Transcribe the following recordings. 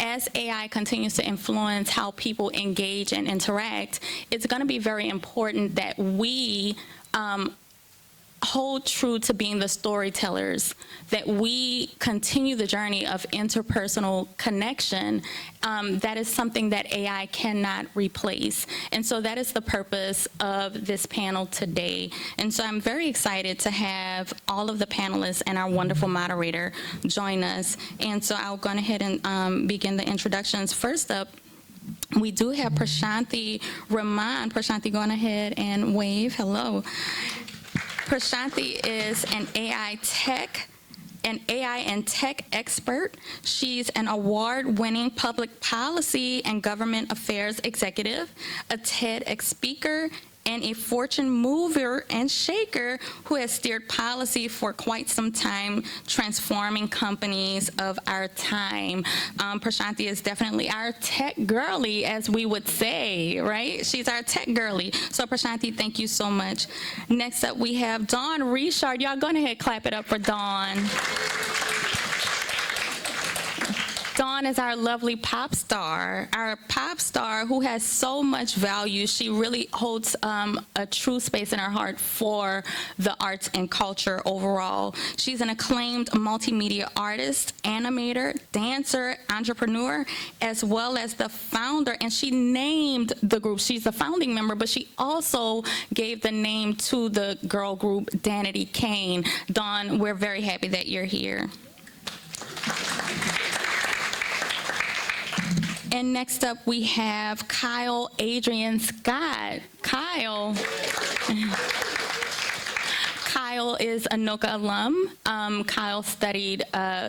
as AI continues to influence how people engage and interact, it's going to be very important that we hold true to being the storytellers, that we continue the journey of interpersonal connection. That is something that AI cannot replace. And so that is the purpose of this panel today. And so I'm very excited to have all of the panelists and our wonderful moderator join us. And so I'll go ahead and begin the introductions. First up, we do have Prashanthi Raman. Prashanthi, go on ahead and wave. Hello. Prashanthi is an AI and tech expert. She's an award-winning public policy and government affairs executive, a TEDx speaker, and a fortune mover and shaker who has steered policy for quite some time, transforming companies of our time. Prashanthi is definitely our tech girly, as we would say, right? She's our tech girly. So Prashanthi, thank you so much. Next up, we have Dawn Richard. Y'all go ahead, clap it up for Dawn. Dawn is our lovely pop star who has so much value. She really holds a true space in her heart for the arts and culture overall. She's an acclaimed multimedia artist, animator, dancer, entrepreneur, as well as the founder, and she named the group. She's a founding member, but she also gave the name to the girl group Danity Kane. Dawn, we're very happy that you're here. And next up, we have Kyle Adrian Scott. Kyle is a NOCCA alum. Kyle studied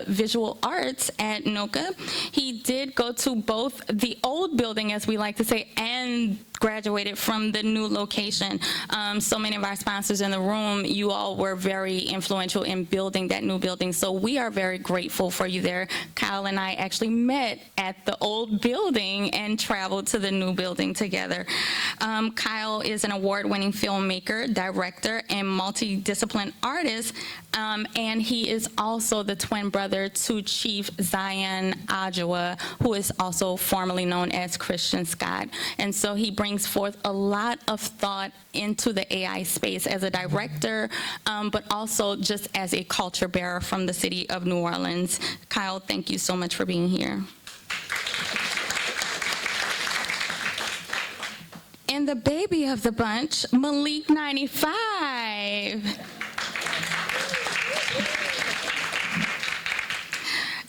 visual arts at NOCCA. He did go to both the old building, as we like to say, and graduated from the new location. So many of our sponsors in the room, you all were very influential in building that new building. So we are very grateful for you there. Kyle and I actually met at the old building and traveled to the new building together. Kyle is an award-winning filmmaker, director, and multidisciplinary artist. And he is also the twin brother to Chief Zion Adjoa, who is also formerly known as Christian Scott. And so he brings forth a lot of thought into the AI space as a director, but also just as a culture bearer from the city of New Orleans. Kyle, thank you so much for being here. And the baby of the bunch, Malik 95.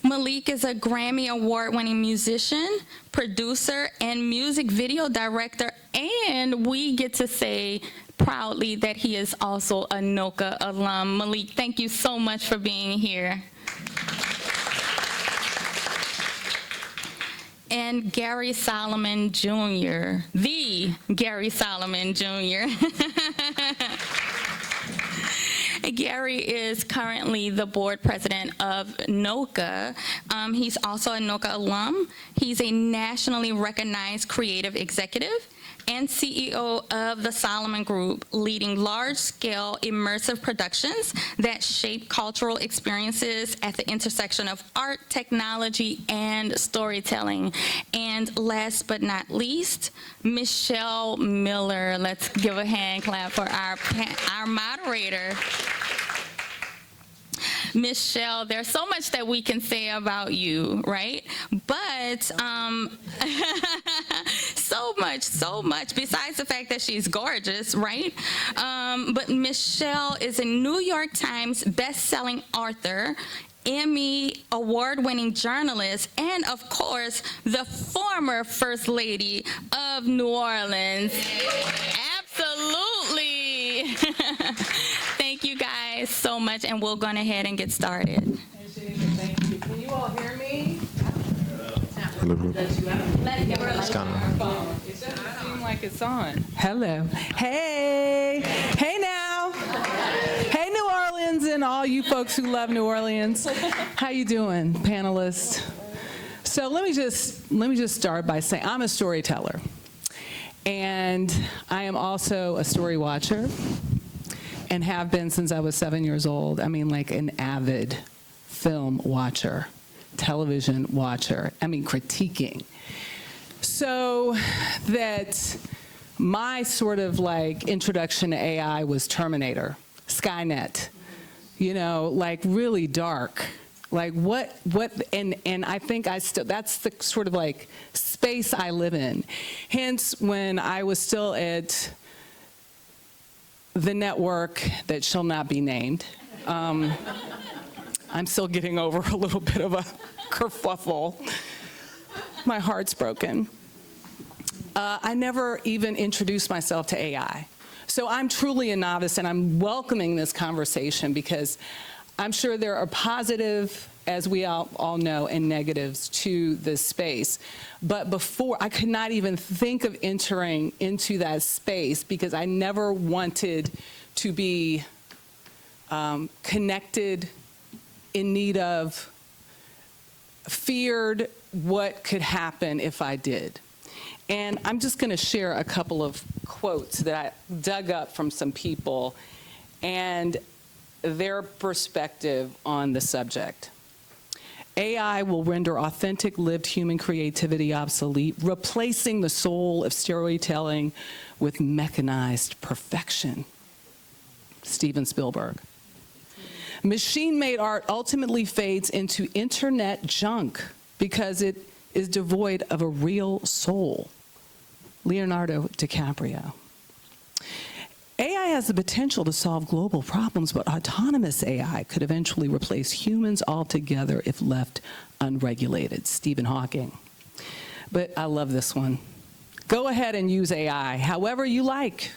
Malik is a Grammy Award-winning musician, producer, and music video director, and we get to say proudly that he is also a NOCCA alum. Malik, thank you so much for being here. And Gary Solomon Jr., the Gary Solomon Jr. Gary is currently the board president of NOCCA. He's also a NOCCA alum. He's a nationally recognized creative executive and CEO of the Solomon Group, leading large-scale immersive productions that shape cultural experiences at the intersection of art, technology, and storytelling. And last but not least, Michelle Miller. Let's give a hand clap for our moderator. Michelle, there's so much that we can say about you, right? But so much, besides the fact that she's gorgeous, right? But Michelle is a New York Times best-selling author, Emmy award-winning journalist, and of course, the former First Lady of New Orleans. Absolutely. Thank you guys so much, and we'll go ahead and get started. Thank you. Can you all hear me? Hello. It's gone. It doesn't seem like it's on. Hello. Hey. Hey now. Hey New Orleans and all you folks who love New Orleans. How you doing, panelists? So let me just start by saying I'm a storyteller. And I am also a story watcher and have been since I was 7 years old. I mean, like an avid film watcher. television watcher. I mean, critiquing. So that my sort of like introduction to AI was Terminator, Skynet, you know, like really dark. Like and I think that's the sort of like space I live in. Hence, when I was still at the network that shall not be named, I'm still getting over a little bit of a kerfuffle. My heart's broken. I never even introduced myself to AI. So I'm truly a novice, and I'm welcoming this conversation because I'm sure there are positive, as we all know, and negatives to this space. But before, I could not even think of entering into that space because I never wanted to be connected, in need of, feared what could happen if I did. And I'm just going to share a couple of quotes that I dug up from some people and their perspective on the subject. AI will render authentic, lived human creativity obsolete, replacing the soul of storytelling with mechanized perfection. Steven Spielberg. Machine-made art ultimately fades into internet junk because it is devoid of a real soul. Leonardo DiCaprio. AI has the potential to solve global problems, but autonomous AI could eventually replace humans altogether if left unregulated. Stephen Hawking. But I love this one. Go ahead and use AI however you like,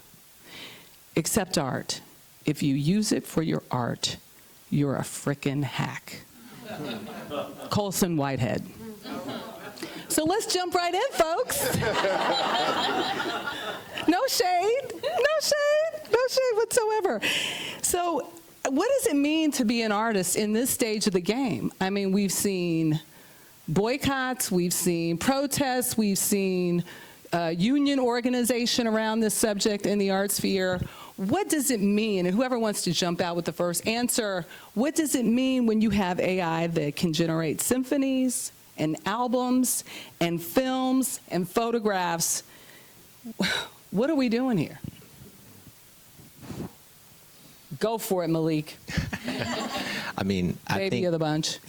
except art. If you use it for your art, you're a frickin' hack. Colson Whitehead. So let's jump right in, folks. No shade, no shade, no shade whatsoever. So what does it mean to be an artist in this stage of the game? I mean, we've seen boycotts, we've seen protests, we've seen union organization around this subject in the art sphere. What does it mean, and whoever wants to jump out with the first answer, what does it mean when you have AI that can generate symphonies and albums and films and photographs? What are we doing here? Go for it, Malik. I mean, Baby of the bunch.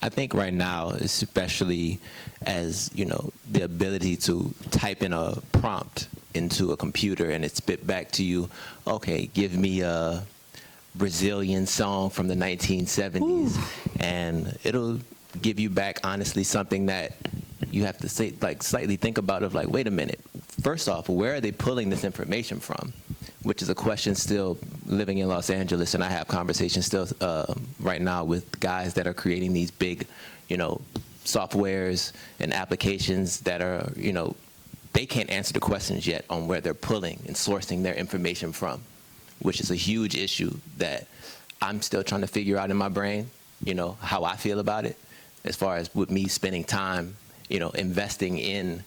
I think right now, especially as, you know, the ability to type in a prompt into a computer and it spit back to you, okay, give me a Brazilian song from the 1970s. Ooh. And it'll give you back, honestly, something that you have to say, like, slightly think about of like, wait a minute, first off, where are they pulling this information from? Which is a question still living in Los Angeles, and I have conversations still right now with guys that are creating these big, you know, softwares and applications that are, you know, they can't answer the questions yet on where they're pulling and sourcing their information from, which is a huge issue that I'm still trying to figure out in my brain, you know, how I feel about it, as far as with me spending time, you know, investing in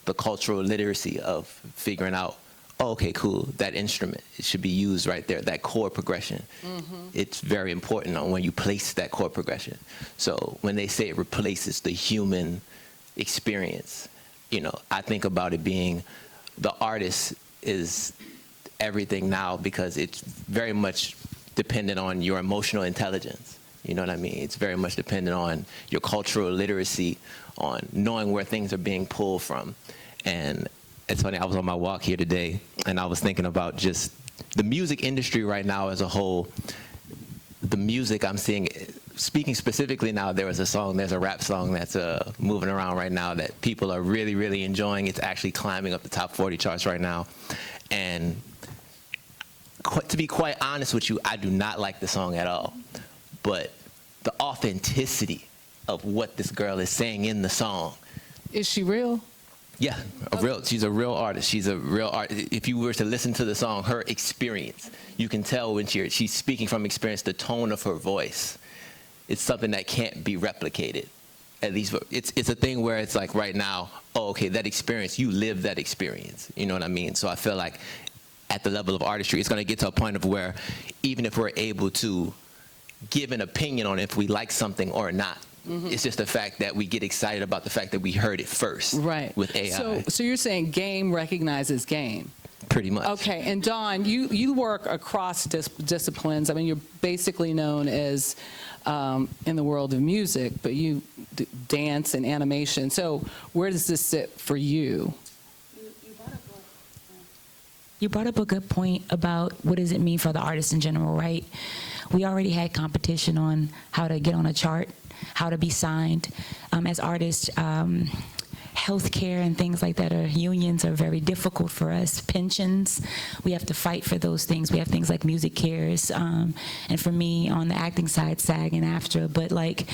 the cultural literacy of figuring out, oh, okay, cool, that instrument, it should be used right there, that chord progression. Mm-hmm. It's very important on when you place that chord progression. So when they say it replaces the human experience, you know, I think about it being the artist is everything now because it's very much dependent on your emotional intelligence. You know what I mean? It's very much dependent on your cultural literacy, on knowing where things are being pulled from. And it's funny, I was on my walk here today, and I was thinking about just the music industry right now as a whole. The music I'm seeing, speaking specifically now, there's a rap song that's moving around right now that people are really, really enjoying. It's actually climbing up the top 40 charts right now. And to be quite honest with you, I do not like the song at all. But the authenticity of what this girl is saying in the song. Is she real? Yeah, she's a real artist. She's a real artist. If you were to listen to the song, her experience, you can tell when she's speaking from experience, the tone of her voice. It's something that can't be replicated. At least it's a thing where it's like right now, oh, okay, that experience, you live that experience. You know what I mean? So I feel like at the level of artistry, it's going to get to a point of where even if we're able to give an opinion on if we like something or not, It's just the fact that we get excited about the fact that we heard it first Right. with AI. So you're saying game recognizes game. Pretty much. Okay, and Dawn, you work across disciplines. I mean, you're basically known as in the world of music, but you dance and animation. So where does this sit for you? You brought up a good point about what does it mean for the artist in general, right? We already had competition on how to get on a chart, how to be signed. As artists, healthcare and things like that, unions are very difficult for us. Pensions, we have to fight for those things. We have things like music cares. And for me, on the acting side, SAG and AFTRA, but like,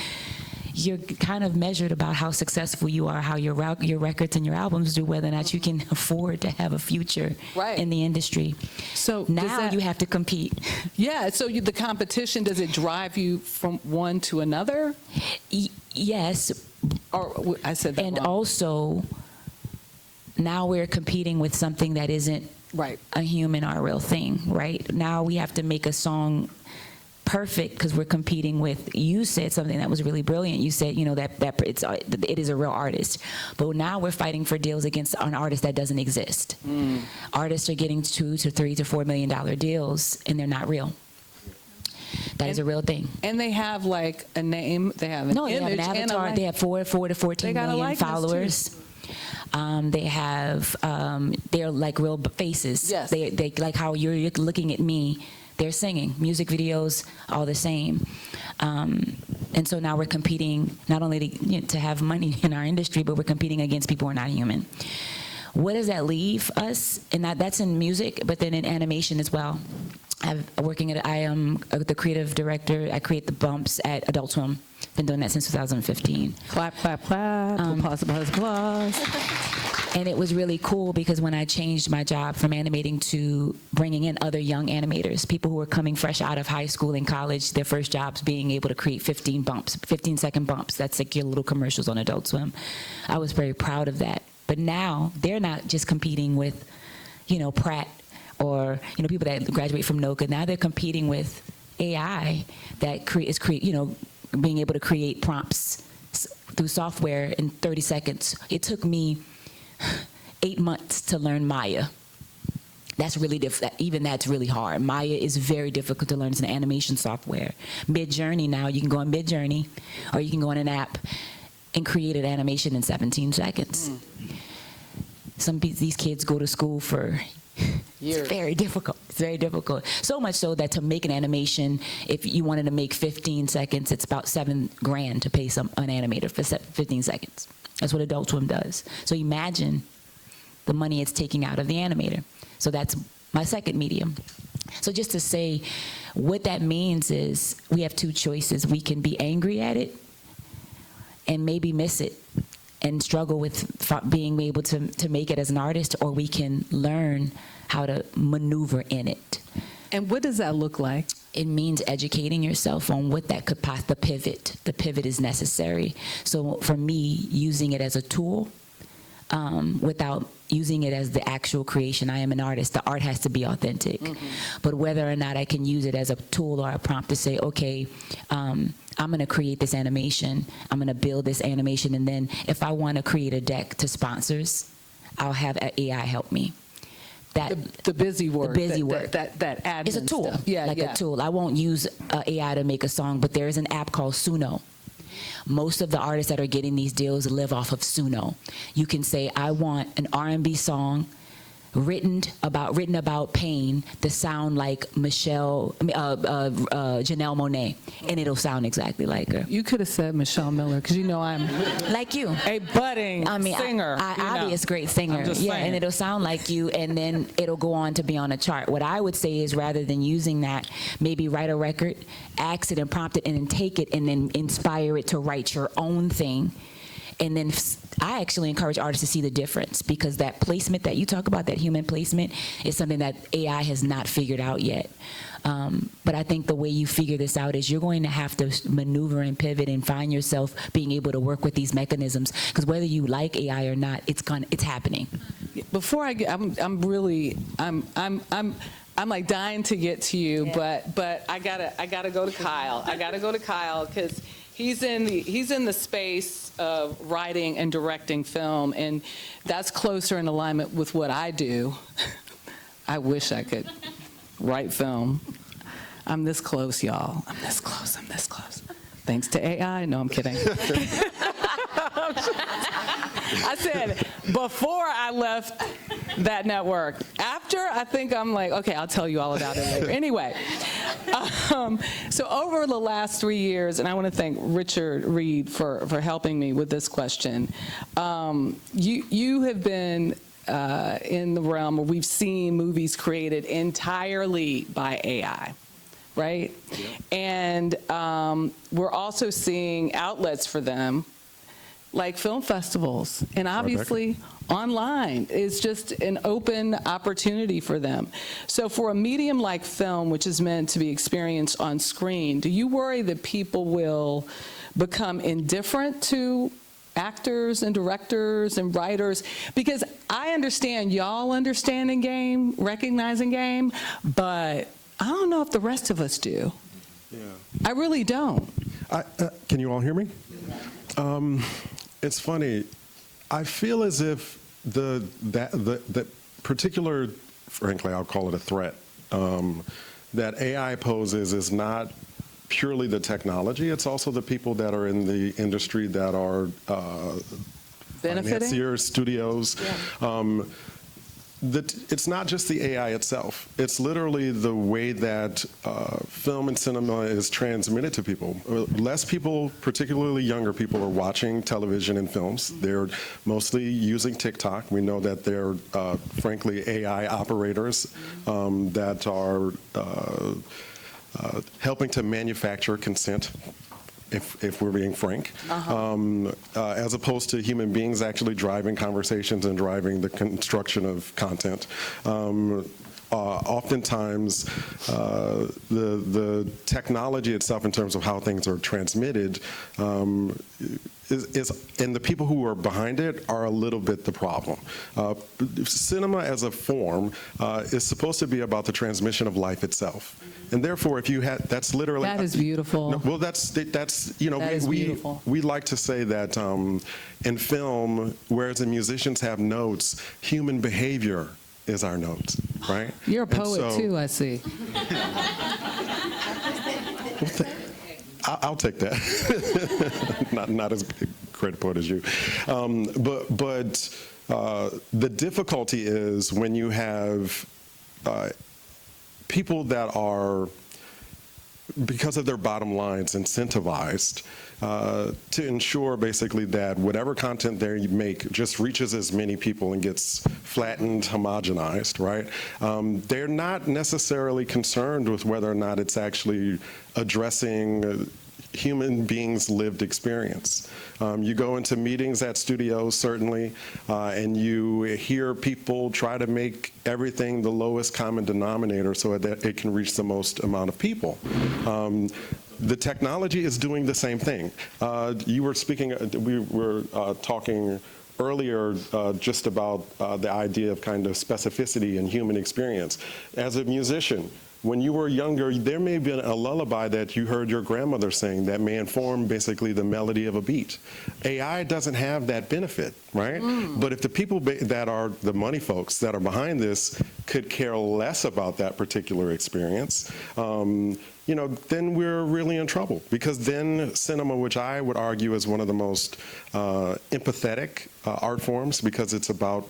you're kind of measured about how successful you are, how your records and your albums do, whether or not you can afford to have a future in the industry. So now you have to compete. Yeah, so the competition, does it drive you from one to another? Yes. Or I said that And wrong. also, now we're competing with something that isn't a human or a real thing, right? Now we have to make a song perfect because we're competing with, you said something that was really brilliant. You said, it is a real artist. But now we're fighting for deals against an artist that doesn't exist. Artists are getting $2 to $3 to $4 million deals, and they're not real. That is a real thing. And they have like a name, they have an image. They have an avatar. They have 4 to 14 million followers. They have, they're like real faces. Yes. They like how you're looking at me. They're singing, music videos, all the same. And so now we're competing not only to have money in our industry, but we're competing against people who are not human. What does that leave us? And that's in music, but then in animation as well. I am the creative director. I create the bumps at Adult Swim. Been doing that since 2015. Clap, clap, clap. Applause, applause, applause. And it was really cool because when I changed my job from animating to bringing in other young animators, people who were coming fresh out of high school and college, their first jobs being able to create 15-second bumps. That's like your little commercials on Adult Swim. I was very proud of that. But now they're not just competing with, Pratt or, people that graduate from NOCCA. Now they're competing with AI that is being able to create prompts through software in 30 seconds. It took me 8 months to learn Maya. That's really difficult. Even that's really hard. Maya is very difficult to learn. It's an animation software. Midjourney now, you can go on Midjourney or you can go on an app and create an animation in 17 seconds. These kids go to school for years. It's very difficult. It's very difficult. So much so that to make an animation, if you wanted to make 15 seconds, it's about $7,000 to pay an animator for 15 seconds. That's what Adult Swim does. So imagine the money it's taking out of the animator. So that's my second medium. So just to say, what that means is we have two choices. We can be angry at it and maybe miss it and struggle with being able to make it as an artist, or we can learn how to maneuver in it. And what does that look like? It means educating yourself on what that could the pivot. The pivot is necessary. So for me, using it as a tool without using it as the actual creation. I am an artist. The art has to be authentic. But whether or not I can use it as a tool or a prompt to say, okay, I'm going to create this animation. I'm going to build this animation. And then if I want to create a deck to sponsors, I'll have AI help me. The busy work. The busy work. That admin It's a tool. Stuff. Yeah, a tool. I won't use AI to make a song, but there is an app called Suno. Most of the artists that are getting these deals live off of Suno. You can say, I want an R&B song written about pain to sound like Janelle Monáe, and it'll sound exactly like her. You could have said Michelle Miller, because I'm like you, a budding singer. Obvious great singer. Yeah, saying. And it'll sound like you, and then it'll go on to be on a chart. What I would say is, rather than using that, maybe write a record, ask it and prompt it, and then take it and then inspire it to write your own thing. And then I actually encourage artists to see the difference, because that placement that you talk about, that human placement, is something that AI has not figured out yet. But I think the way you figure this out is you're going to have to maneuver and pivot and find yourself being able to work with these mechanisms, because whether you like AI or not, it's happening. Before I get, I'm like dying to get to you, but I gotta go to Kyle. I gotta go to Kyle because He's in the space of writing and directing film, and that's closer in alignment with what I do. I wish I could write film. I'm this close, y'all. I'm this close. Thanks to AI. No, I'm kidding. I said before I left that network. After, I think I'm like, okay, I'll tell you all about it later. Anyway, so over the last 3 years, and I want to thank Richard Reed for helping me with this question. You have been in the realm where we've seen movies created entirely by AI. Right? Yep. And we're also seeing outlets for them, like film festivals, and obviously online is just an open opportunity for them. So for a medium like film, which is meant to be experienced on screen, do you worry that people will become indifferent to actors and directors and writers? Because I understand y'all understanding game, recognizing game, but I don't know if the rest of us do. Yeah. I really don't. Can you all hear me? It's funny. I feel as if the particular, frankly, I'll call it a threat, that AI poses is not purely the technology. It's also the people that are in the industry that are financiers, studios. Yeah. It's not just the AI itself. It's literally the way that film and cinema is transmitted to people. Less people, particularly younger people, are watching television and films. They're mostly using TikTok. We know that they're, frankly, AI operators that are helping to manufacture consent, if we're being frank, as opposed to human beings actually driving conversations and driving the construction of content. Oftentimes, the technology itself, in terms of how things are transmitted, and the people who are behind it are a little bit the problem. Cinema as a form is supposed to be about the transmission of life itself. And therefore, if you had, that's literally— That is beautiful. No, well, that's you know, we like to say that in film, whereas the musicians have notes, human behavior is our notes, right? You're a poet too, I see. I'll take that. not as great a poet as you. But the difficulty is when you have people that are, because of their bottom lines, incentivized to ensure basically that whatever content they make just reaches as many people and gets flattened, homogenized, right? They're not necessarily concerned with whether or not it's actually addressing human beings' lived experience. You go into meetings at studios, certainly, and you hear people try to make everything the lowest common denominator so that it can reach the most amount of people. The technology is doing the same thing. You were speaking, we were talking earlier just about the idea of kind of specificity in human experience. As a musician, when you were younger, there may have been a lullaby that you heard your grandmother sing that may inform basically the melody of a beat. AI doesn't have that benefit, right? But if the people that are the money folks that are behind this could care less about that particular experience, you know, then we're really in trouble, because then cinema, which I would argue is one of the most empathetic art forms, because it's about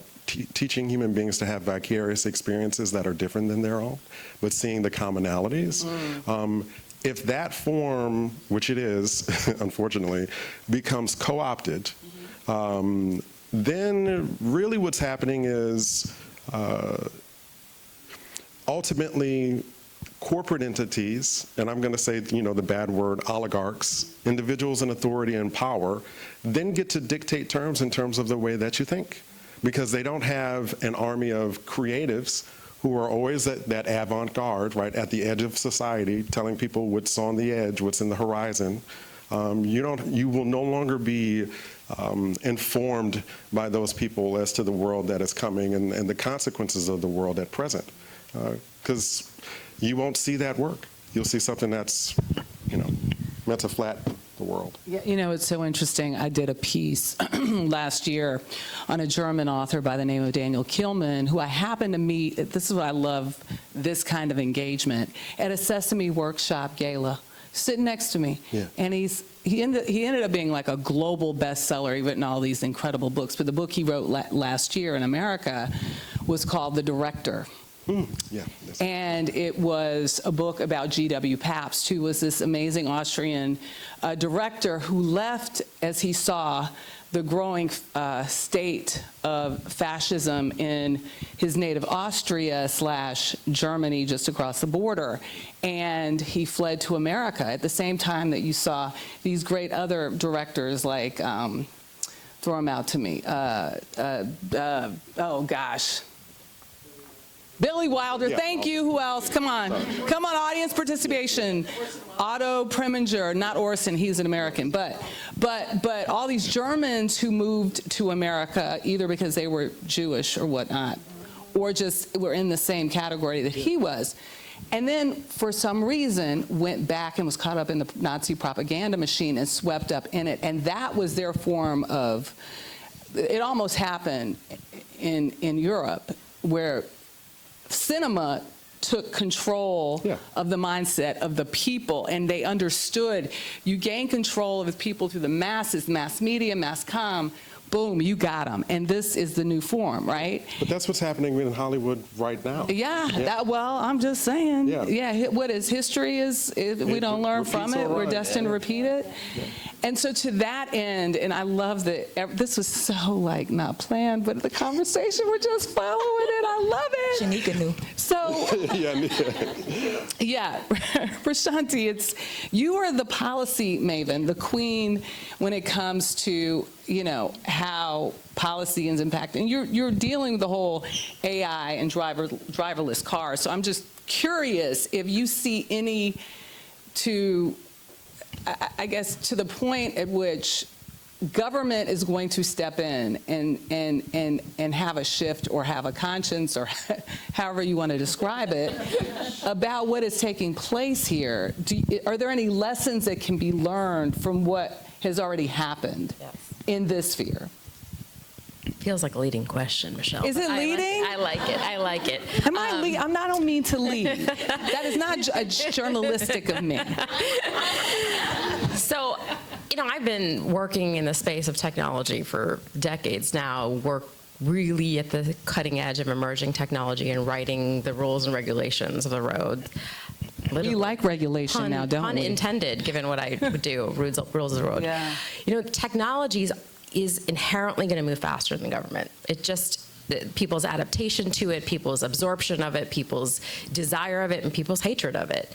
teaching human beings to have vicarious experiences that are different than their own, but seeing the commonalities. If that form, which it is, unfortunately, becomes co-opted, then really what's happening is ultimately corporate entities, and I'm going to say, you know, the bad word, oligarchs, individuals in authority and power, then get to dictate terms in terms of the way that you think. Because they don't have an army of creatives who are always at that avant-garde, right, at the edge of society, telling people what's on the edge, what's in the horizon. You will no longer be informed by those people as to the world that is coming and the consequences of the world at present. Because you won't see that work. You'll see something that's, you know, meant to the world. Yeah, you know, it's so interesting. I did a piece last year on a German author by the name of Daniel Kielman, who I happened to meet, this is what I love, this kind of engagement, at a Sesame Workshop gala, sitting next to me. Yeah. And he ended up being like a global bestseller. He's written all these incredible books, but the book he wrote last year in America was called The Director. Yeah. And it was a book about G.W. Pabst, who was this amazing Austrian director who left as he saw the growing state of fascism in his native Austria/Germany just across the border. And he fled to America at the same time that you saw these great other directors like, throw them out to me, oh gosh. Billy Wilder, thank you. Who else? Come on. Come on, audience participation. Otto Preminger, not Orson, he's an American. But all these Germans who moved to America either because they were Jewish or whatnot, or just were in the same category that he was. And then, for some reason, went back and was caught up in the Nazi propaganda machine and swept up in it. And that was their form of, it almost happened in Europe, where cinema took control of the mindset of the people, and they understood you gain control of the people through the masses, mass media, mass comm, boom, you got them. And this is the new form, right? But that's what's happening in Hollywood right now. Yeah. Well, I'm just saying. What is history is we don't learn from it, we're destined to repeat it. And so to that end, and I love that this was so like not planned, but the conversation, we're just following it. I love it. Shanika knew. So, Prashanthi, you are the policy maven, the queen when it comes to, you know, how policy is impacting. You're dealing with the whole AI and driverless cars. So I'm just curious if you see any I guess to the point at which government is going to step in and have a shift or have a conscience or however you want to describe it about what is taking place here. Are there any lessons that can be learned from what has already happened in this sphere? Feels like a leading question, Michelle. Is it leading? I like it. I like it. I don't mean to lead. That is not journalistic of me. So, you know, I've been working in the space of technology for decades now, work really at the cutting edge of emerging technology and writing the rules and regulations of the road. We like regulation now, don't we? Pun intended, given what I do, rules of the road. Yeah. You know, technology is inherently going to move faster than government. It just, people's adaptation to it, people's absorption of it, people's desire of it, and people's hatred of it.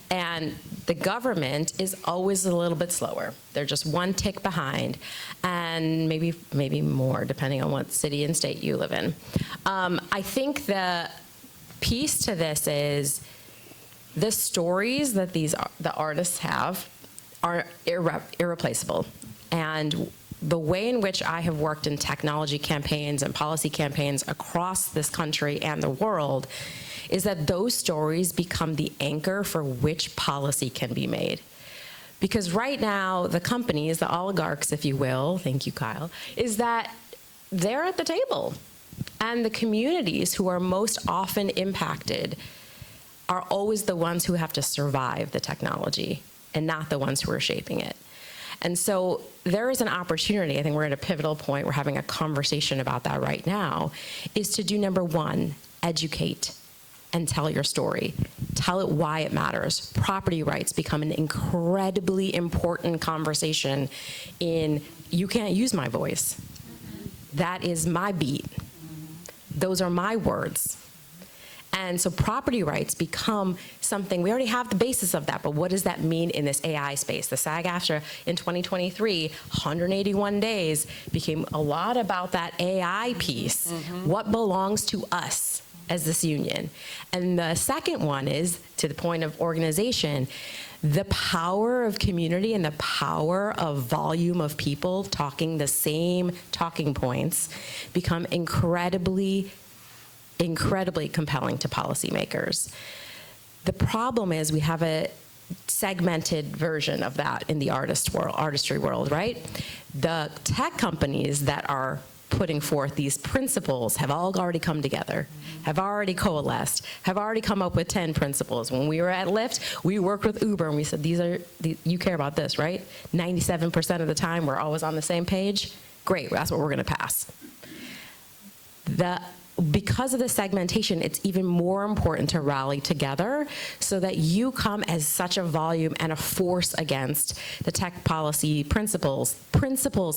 And the government is always a little bit slower. They're just one tick behind, and maybe more, depending on what city and state you live in. I think the piece to this is the stories that the artists have are irreplaceable. And the way in which I have worked in technology campaigns and policy campaigns across this country and the world is that those stories become the anchor for which policy can be made. Because right now, the companies, the oligarchs, if you will, thank you, Kyle, is that they're at the table. And the communities who are most often impacted are always the ones who have to survive the technology and not the ones who are shaping it. And so there is an opportunity, I think we're at a pivotal point, we're having a conversation about that right now, is to do number one, educate and tell your story. Tell it why it matters. Property rights become an incredibly important conversation in, you can't use my voice. That is my beat. Those are my words. And so property rights become something, we already have the basis of that, but what does that mean in this AI space? The SAG-AFTRA in 2023, 181 days, became a lot about that AI piece. What belongs to us as this union? And the second one is, to the point of organization, the power of community and the power of volume of people talking the same talking points become incredibly compelling to policymakers. The problem is we have a segmented version of that in the artistry world, right? The tech companies that are putting forth these principles have all already come together, have already coalesced, have already come up with 10 principles. When we were at Lyft, we worked with Uber and we said, you care about this, right? 97% of the time we're always on the same page. Great, that's what we're gonna pass. Because of the segmentation, it's even more important to rally together so that you come as such a volume and a force against the tech policy principles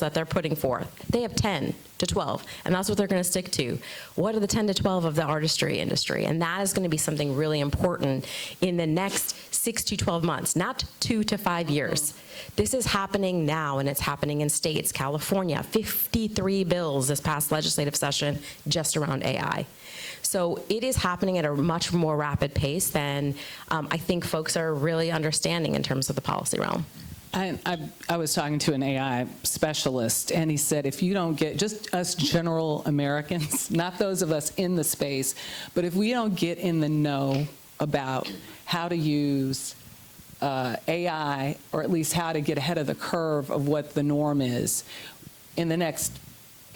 that they're putting forth. They have 10 to 12, and that's what they're going to stick to. What are the 10 to 12 of the artistry industry? And that is going to be something really important in the next 6 to 12 months, not 2 to 5 years. This is happening now, and it's happening in states. California, 53 bills this past legislative session just around AI. So it is happening at a much more rapid pace than I think folks are really understanding in terms of the policy realm. I was talking to an AI specialist, and he said, if you don't get, just us general Americans, not those of us in the space, but if we don't get in the know about how to use AI, or at least how to get ahead of the curve of what the norm is, in the next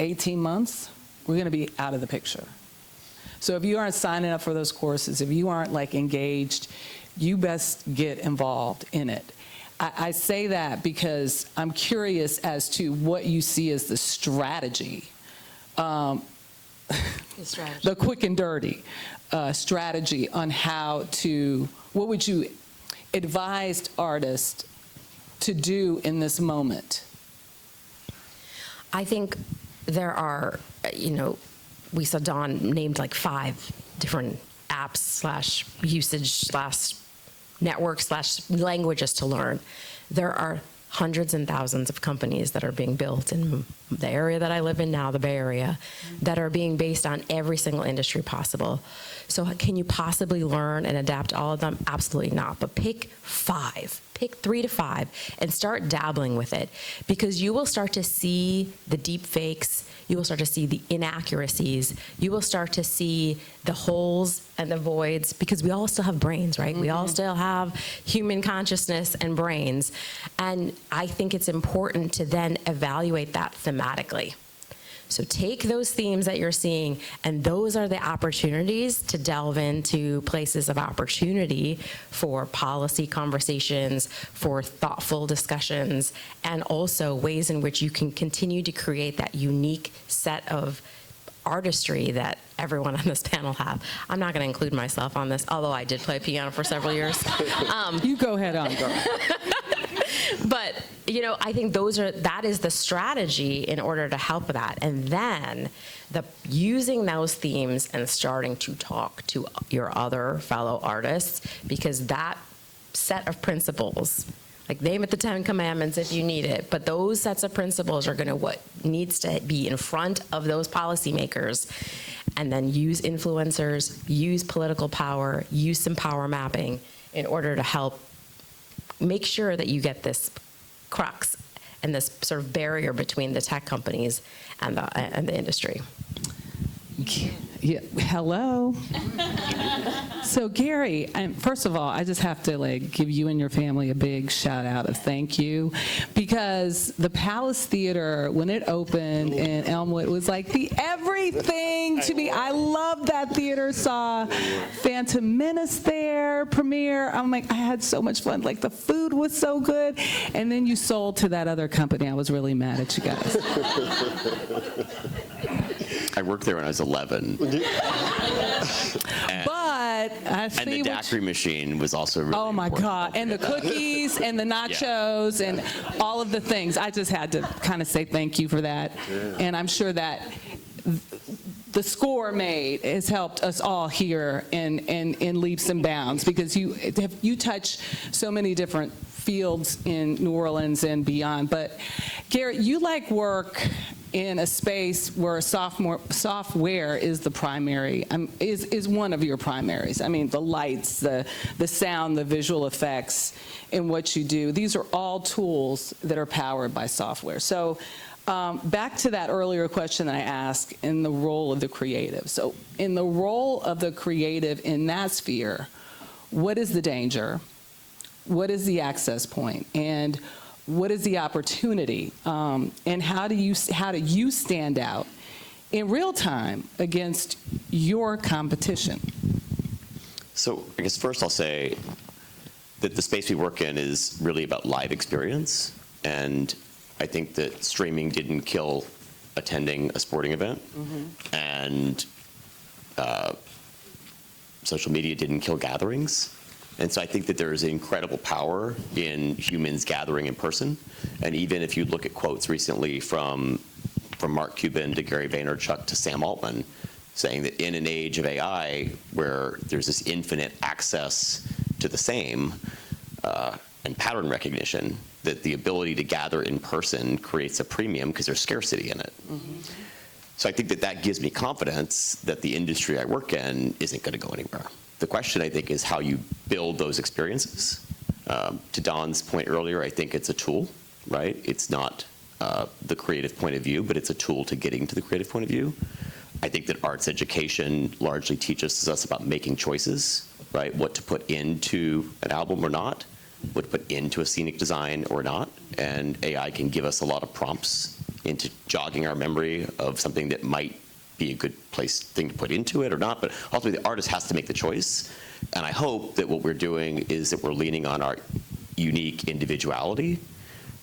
18 months, we're going to be out of the picture. So if you aren't signing up for those courses, if you aren't like engaged, you best get involved in it. I say that because I'm curious as to what you see as the strategy, the quick and dirty strategy on how to, what would you advise artists to do in this moment? I think there are, we saw Dawn named like 5 different apps / usage / networks / languages to learn. There are hundreds and thousands of companies that are being built in the area that I live in now, the Bay Area, that are being based on every single industry possible. So can you possibly learn and adapt all of them? Absolutely not. But pick 5. Pick 3 to 5 and start dabbling with it, because you will start to see the deep fakes, you will start to see the inaccuracies, you will start to see the holes and the voids, because we all still have brains, right? We all still have human consciousness and brains. And I think it's important to then evaluate that thematically. So take those themes that you're seeing, and those are the opportunities to delve into places of opportunity for policy conversations, for thoughtful discussions, and also ways in which you can continue to create that unique set of artistry that everyone on this panel have. I'm not going to include myself on this, although I did play piano for several years. You go ahead on, girl. But, I think that is the strategy in order to help with that. And then using those themes and starting to talk to your other fellow artists, because that set of principles, like name it the 10 commandments if you need it, but those sets of principles are what needs to be in front of those policymakers. And then use influencers, use political power, use some power mapping in order to help make sure that you get this crux and this sort of barrier between the tech companies and the industry. Yeah. Hello. So Gary, first of all, I just have to give you and your family a big shout out of thank you, because the Palace Theater, when it opened in Elmwood, was like the everything to me. I loved that theater. Saw Phantom Menace there premiere. I'm like, I had so much fun. Like the food was so good, and then you sold to that other company. I was really mad at you guys. I worked there when I was 11. But I see. And the daiquiri machine was also really oh my important. God, and the cookies and the nachos and all of the things. I just had to kind of say thank you for that. And I'm sure that the score made has helped us all here in leaps and bounds, because you touch so many different fields in New Orleans and beyond. But Garrett, you work in a space where software is the primary, is one of your primaries. I mean, the lights, the sound, the visual effects in what you do. These are all tools that are powered by software. So back to that earlier question that I asked in the role of the creative. So in the role of the creative in that sphere, what is the danger? what is the access point, and what is the opportunity, and how do you stand out in real time against your competition? So I guess first I'll say that the space we work in is really about live experience, and I think that streaming didn't kill attending a sporting event, and social media didn't kill gatherings. And so I think that there is incredible power in humans gathering in person. And even if you look at quotes recently from Mark Cuban to Gary Vaynerchuk to Sam Altman, saying that in an age of AI where there's this infinite access to the same and pattern recognition, that the ability to gather in person creates a premium because there's scarcity in it. So I think that that gives me confidence that the industry I work in isn't going to go anywhere. The question, I think, is how you build those experiences. To Don's point earlier, I think it's a tool, right? It's not the creative point of view, but it's a tool to getting to the creative point of view. I think that arts education largely teaches us about making choices, right? What to put into an album or not, what to put into a scenic design or not. And AI can give us a lot of prompts into jogging our memory of something that might be a good thing to put into it or not. But ultimately, the artist has to make the choice. And I hope that what we're doing is that we're leaning on our unique individuality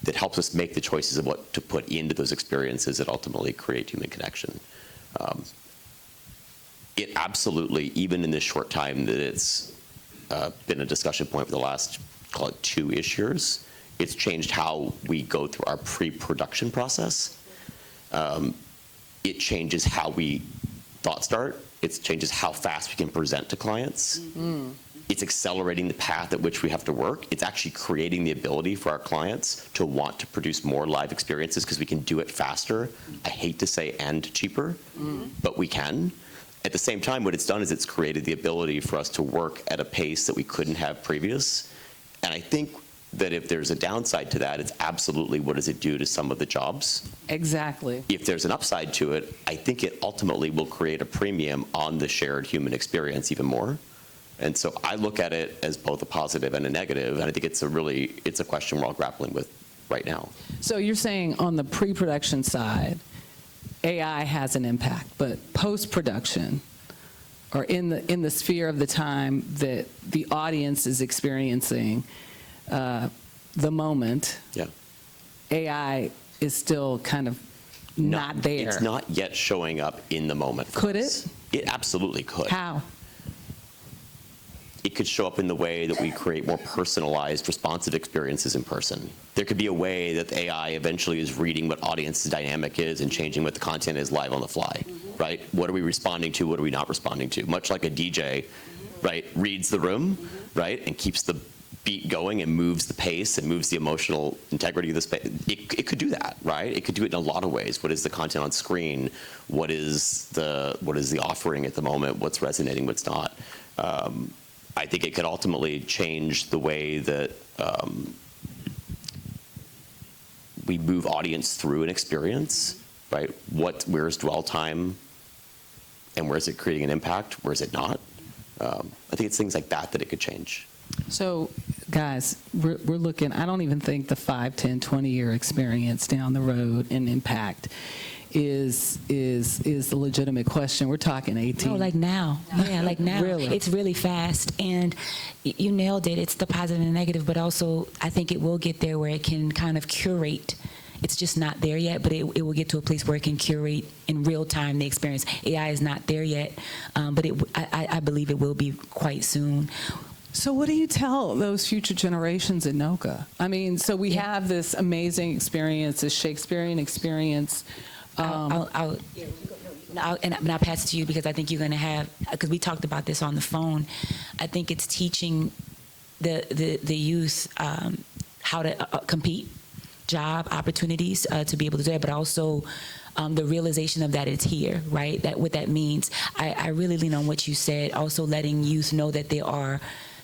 that helps us make the choices of what to put into those experiences that ultimately create human connection. It absolutely, even in this short time that it's been a discussion point for the last, call it 2-ish years, it's changed how we go through our pre-production process. It changes how we thought start. It changes how fast we can present to clients. It's accelerating the path at which we have to work. It's actually creating the ability for our clients to want to produce more live experiences because we can do it faster. I hate to say and cheaper, but we can. At the same time, what it's done is it's created the ability for us to work at a pace that we couldn't have previous. And I think that if there's a downside to that, it's absolutely what does it do to some of the jobs. Exactly. If there's an upside to it, I think it ultimately will create a premium on the shared human experience even more. And so I look at it as both a positive and a negative, and I think it's a question we're all grappling with right now. So you're saying on the pre-production side, AI has an impact, but post-production, or in the sphere of the time that the audience is experiencing the moment, Yeah. AI is still kind of not there. It's not yet showing up in the moment. Could it? It absolutely could. How? It could show up in the way that we create more personalized, responsive experiences in person. There could be a way that the AI eventually is reading what audience dynamic is and changing what the content is live on the fly, right? What are we responding to? What are we not responding to? Much like a DJ, right, reads the room, right, and keeps the beat going and moves the pace and moves the emotional integrity of the space. It could do that, right? It could do it in a lot of ways. What is the content on screen? What is the offering at the moment? What's resonating? What's not? I think it could ultimately change the way that we move audience through an experience, right? Where's dwell time, and where is it creating an impact? Where is it not? I think it's things like that it could change. So, guys, we're looking, I don't even think the 5, 10, 20-year experience down the road and impact is the legitimate question. We're talking 18. Oh, like now. Yeah, like now. Really? It's really fast. And you nailed it. It's the positive and negative, but also I think it will get there where it can kind of curate. It's just not there yet, but it will get to a place where it can curate in real time the experience. AI is not there yet, but I believe it will be quite soon. So what do you tell those future generations in NOCCA? I mean, so we have this amazing experience, this Shakespearean experience. I'll pass it to you because I think you're going to have, because we talked about this on the phone. I think it's teaching the youth how to compete, job opportunities to be able to do that, but also the realization of that it's here, right? That what that means. I really lean on what you said, also letting youth know that there are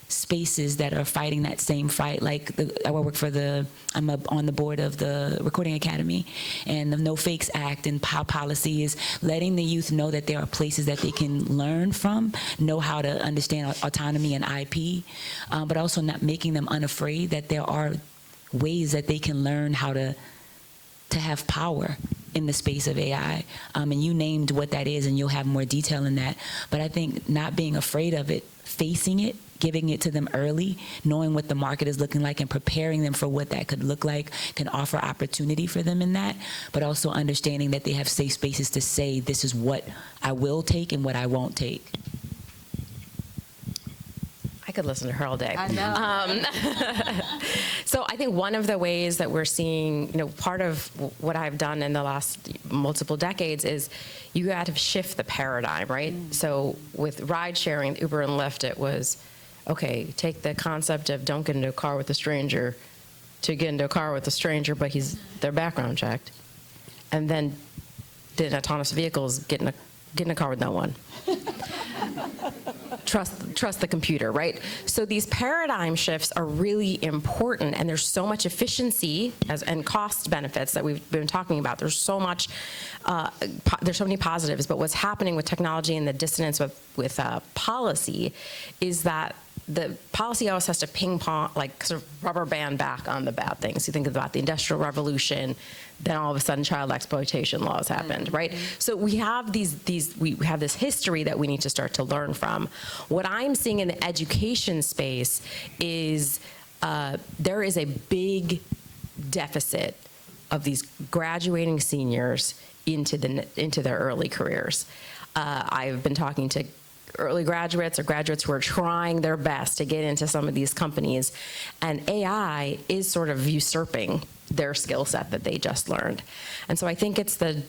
spaces that are fighting that same fight. Like I work for I'm on the board of the Recording Academy and the No Fakes Act, and how policy is letting the youth know that there are places that they can learn from, know how to understand autonomy and IP, but also not making them unafraid that there are ways that they can learn how to have power in the space of AI. And you named what that is, and you'll have more detail in that. But I think not being afraid of it, facing it, giving it to them early, knowing what the market is looking like and preparing them for what that could look like can offer opportunity for them in that, but also understanding that they have safe spaces to say, this is what I will take and what I won't take. I could listen to her all day. I know. So I think one of the ways that we're seeing, part of what I've done in the last multiple decades is you got to shift the paradigm, right? So with ride sharing, Uber and Lyft, it was, okay, take the concept of don't get into a car with a stranger to get into a car with a stranger, but they're background checked. And then did autonomous vehicles get in a car with no one? Trust the computer, right? So these paradigm shifts are really important, and there's so much efficiency and cost benefits that we've been talking about. There's so much, there's so many positives, but what's happening with technology and the dissonance with policy is that the policy always has to ping pong, like sort of rubber band back on the bad things. You think about the Industrial Revolution, then all of a sudden child exploitation laws happened, right? So we have we have this history that we need to start to learn from. What I'm seeing in the education space is there is a big deficit of these graduating seniors into their early careers. I've been talking to early graduates or graduates who are trying their best to get into some of these companies, and AI is sort of usurping their skill set that they just learned. And so I think it's the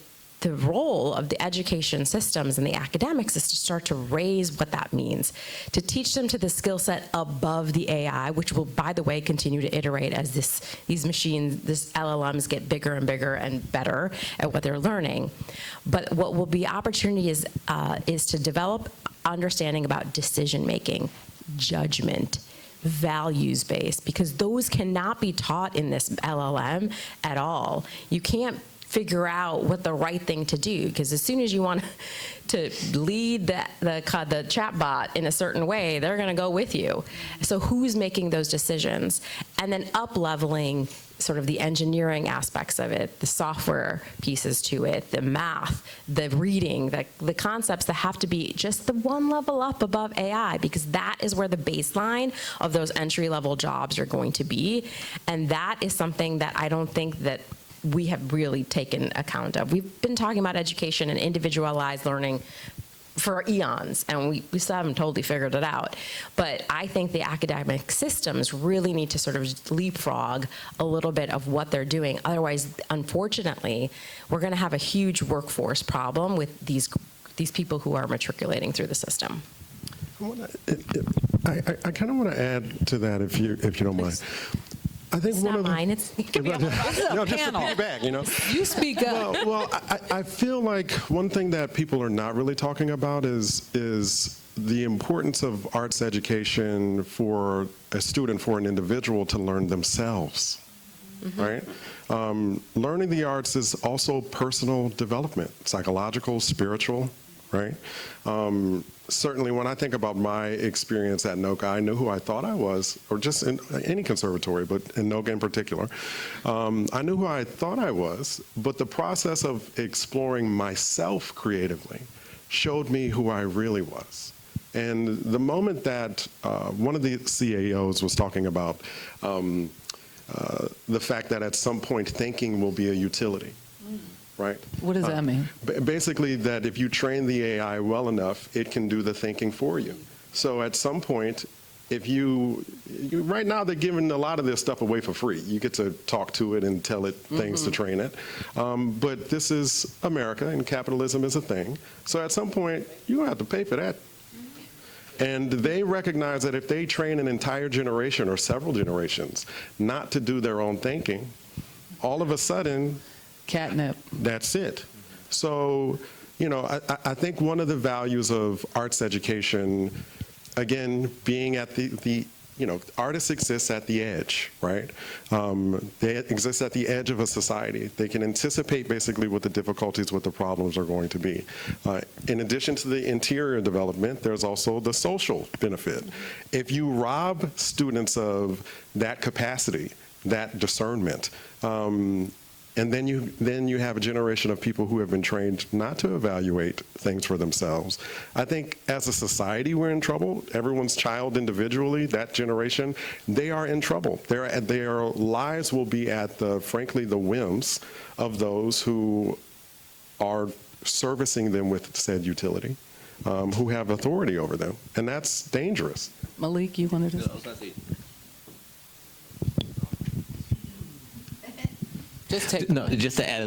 role of the education systems and the academics is to start to raise what that means, to teach them to the skill set above the AI, which will, by the way, continue to iterate as these LLMs get bigger and bigger and better at what they're learning. But what will be opportunity is to develop understanding about decision-making, judgment, values-based, because those cannot be taught in this LLM at all. You can't figure out what the right thing to do, because as soon as you want to lead the chatbot in a certain way, they're going to go with you. So who's making those decisions? And then up-leveling sort of the engineering aspects of it, the software pieces to it, the math, the reading, the concepts that have to be just the one level up above AI, because that is where the baseline of those entry-level jobs are going to be. And that is something that I don't think that we have really taken account of. We've been talking about education and individualized learning for eons, and we still haven't totally figured it out. But I think the academic systems really need to sort of leapfrog a little bit of what they're doing. Otherwise, unfortunately, we're going to have a huge workforce problem with these people who are matriculating through the system. I kind of want to add to that, if you don't mind. I think It's one not of the, mine. It can be on my This is a just to panel. piggyback, You speak up. Well, I feel like one thing that people are not really talking about is the importance of arts education for a student, for an individual to learn themselves, right? Learning the arts is also personal development, psychological, spiritual, right? Certainly when I think about my experience at NOCCA, I knew who I thought I was, or just in any conservatory, but in NOCCA in particular. I knew who I thought I was, but the process of exploring myself creatively showed me who I really was. And the moment that one of the CAOs was talking about the fact that at some point thinking will be a utility. Right? What does that mean? Basically that if you train the AI well enough, it can do the thinking for you. So at some point, if right now they're giving a lot of this stuff away for free. You get to talk to it and tell it things to train it. But this is America, and capitalism is a thing. So at some point, you're gonna have to pay for that. And they recognize that if they train an entire generation or several generations not to do their own thinking, all of a sudden, Catnip. that's it. So, I think one of the values of arts education again, being at artists exist at the edge, right? They exist at the edge of a society. They can anticipate basically what the difficulties, what the problems are going to be. In addition to the interior development, there's also the social benefit. If you rob students of that capacity, that discernment, and then you have a generation of people who have been trained not to evaluate things for themselves. I think as a society we're in trouble. Everyone's child individually, that generation, they are in trouble. Their lives will be at frankly the whims of those who are servicing them with said utility, who have authority over them, and that's dangerous. Malik, you wanted to? Just to add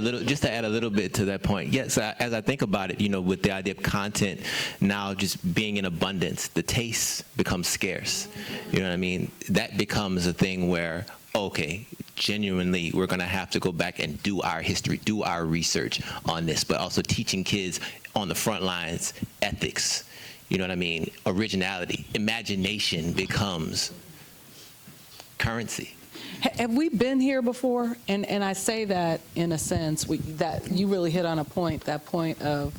a little bit to that point. Yes, as I think about it, with the idea of content now just being in abundance, the taste becomes scarce. You know what I mean? That becomes a thing where, okay, genuinely, we're going to have to go back and do our history, do our research on this, but also teaching kids on the front lines ethics. You know what I mean? Originality, imagination becomes currency. Have we been here before? And I say that in a sense, that you really hit on a point, that point of,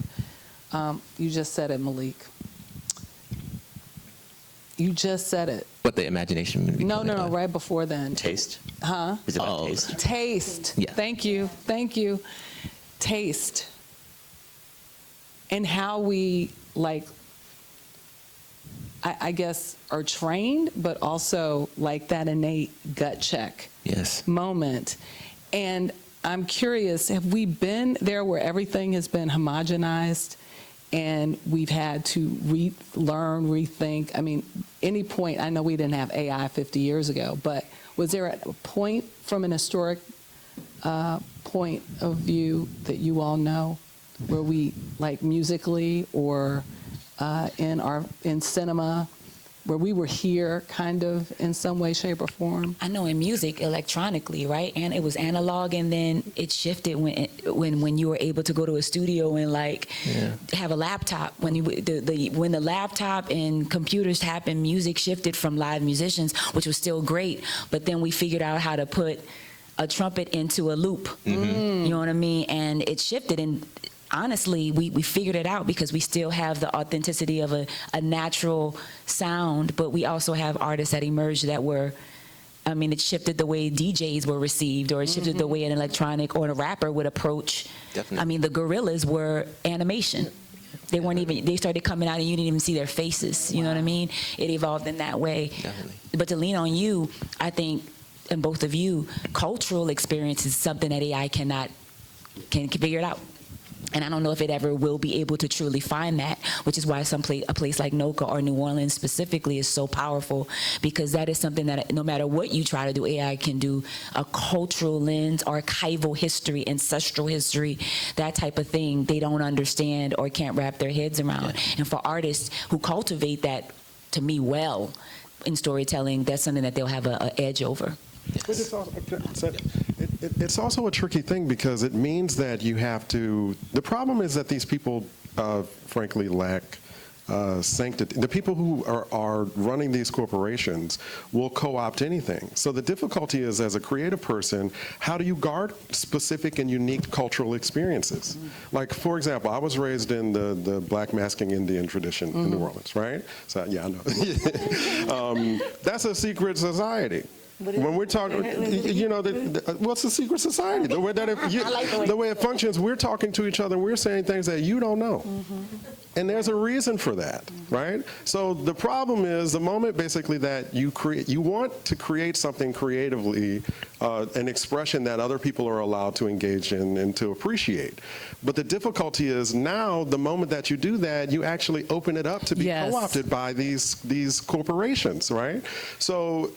you just said it, Malik. You just said it. What, the imagination would be? No, right before then. Taste? Huh? Is it about taste? Taste. Yeah. Thank you. Taste. And how we, I guess, are trained, but also like that innate gut check moment. And I'm curious, have we been there where everything has been homogenized and we've had to relearn, rethink? I mean, any point, I know we didn't have AI 50 years ago, but was there a point from an historic point of view that you all know where we, like musically or in cinema, where we were here kind of in some way, shape, or form? I know in music, electronically, right? And it was analog, and then it shifted when you were able to go to a studio and have a laptop. When the laptop and computers happened, music shifted from live musicians, which was still great, but then we figured out how to put a trumpet into a loop. You know what I mean? And it shifted, and honestly, we figured it out because we still have the authenticity of a natural sound, but we also have artists that emerged that were, I mean, it shifted the way DJs were received, or it shifted the way an electronic or a rapper would approach. Definitely. I mean, the Gorillas were animation. They weren't even, they started coming out and you didn't even see their faces, you know what I mean? It evolved in that way. Definitely. But to lean on you, I think, and both of you, cultural experience is something that AI can figure it out. And I don't know if it ever will be able to truly find that, which is why a place like NOCCA or New Orleans specifically is so powerful, because that is something that no matter what you try to do, AI can do. A cultural lens, archival history, ancestral history, that type of thing, they don't understand or can't wrap their heads around. Yeah. And for artists who cultivate that, to me, well, in storytelling, that's something that they'll have an edge over. Yes. It's also a tricky thing because it means that you have to, the problem is that these people frankly lack sanctity. The people who are running these corporations will co-opt anything. So the difficulty is, as a creative person, how do you guard specific and unique cultural experiences? Like, for example, I was raised in the Black masking Indian tradition in New Orleans, right? So yeah, I know. That's a secret society. When we're talking, what's the secret society? The way that the way it functions, we're talking to each other, we're saying things that you don't know. And there's a reason for that, right? So the problem is the moment basically that you want to create something creatively, an expression that other people are allowed to engage in and to appreciate. But the difficulty is now, the moment that you do that, you actually open it up to be co-opted by these corporations, right? So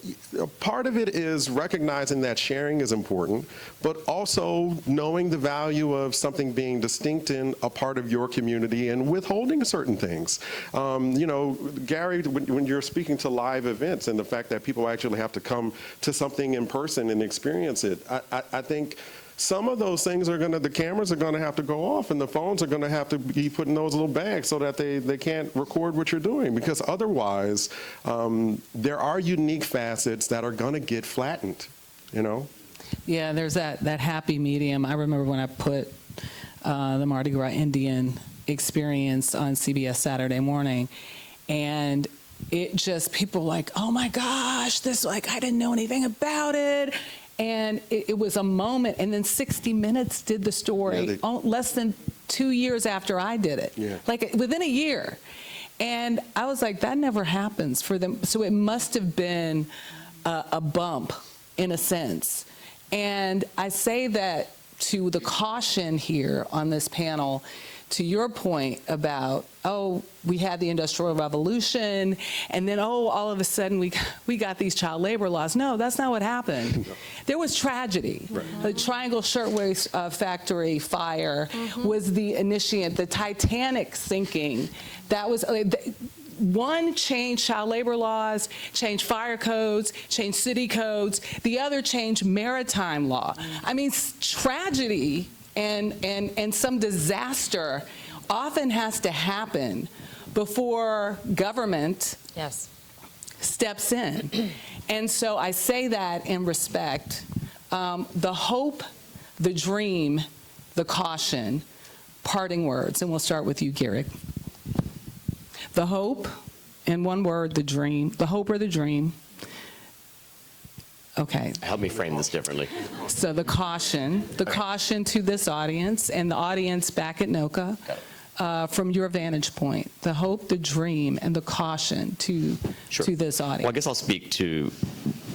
part of it is recognizing that sharing is important, but also knowing the value of something being distinct and a part of your community and withholding certain things. Gary, when you're speaking to live events and the fact that people actually have to come to something in person and experience it, I think some of those things the cameras are gonna have to go off, and the phones are gonna have to be put in those little bags so that they can't record what you're doing, because otherwise, there are unique facets that are gonna get flattened, you know? Yeah, there's that happy medium. I remember when I put the Mardi Gras Indian experience on CBS Saturday Morning, and it just, people like, oh my gosh, this, like, I didn't know anything about it. And it was a moment, and then 60 Minutes did the story less than 2 years after I did it, like within a year. And I was like, that never happens for them. So it must have been a bump in a sense. And I say that to the caution here on this panel, to your point about, oh, we had the Industrial Revolution, and then, oh, all of a sudden we got these child labor laws. No, that's not what happened. There was tragedy. Right. The Triangle Shirtwaist Factory fire was the initiant, the Titanic sinking. That was, one changed child labor laws, changed fire codes, changed city codes. The other changed maritime law. I mean, tragedy and some disaster often has to happen before government steps in. And so I say that in respect. The hope, the dream, the caution, parting words, and we'll start with you, Garrick. The hope, in one word, the dream, the hope or the dream. Okay. Help me frame this differently. So the caution to this audience and the audience back at NOCCA, from your vantage point, the hope, the dream, and the caution to this audience. Well, I guess I'll speak to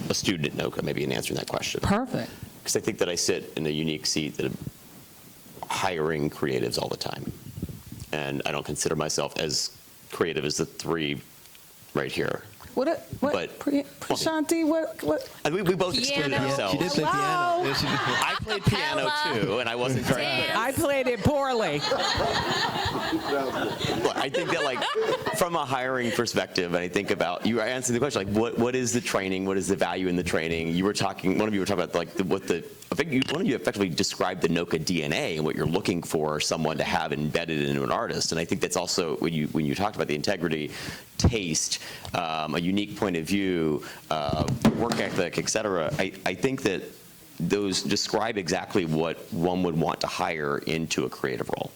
a student at NOCCA, maybe, in answering that question. Perfect. Because I think that I sit in a unique seat that I'm hiring creatives all the time. And I don't consider myself as creative as the three right here. Prashanthi, what? We both excluded ourselves. She did play piano. I played piano too, and I wasn't very good. I played it poorly. Look, I think that, like, from a hiring perspective, and I think about, you answered the question, like, what is the training? What is the value in the training? One of you were talking about, like, one of you effectively described the NOCCA DNA and what you're looking for someone to have embedded into an artist. And I think that's also, when you talked about the integrity, taste, a unique point of view, work ethic, et cetera, I think that those describe exactly what one would want to hire into a creative role.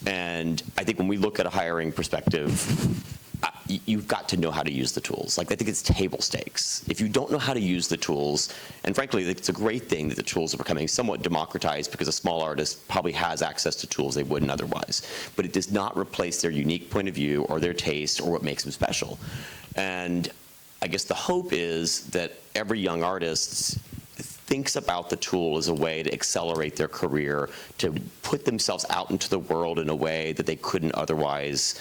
And I think when we look at a hiring perspective, you've got to know how to use the tools. Like, I think it's table stakes. If you don't know how to use the tools, and frankly, it's a great thing that the tools are becoming somewhat democratized, because a small artist probably has access to tools they wouldn't otherwise. But it does not replace their unique point of view or their taste or what makes them special. And I guess the hope is that every young artist thinks about the tool as a way to accelerate their career, to put themselves out into the world in a way that they couldn't otherwise.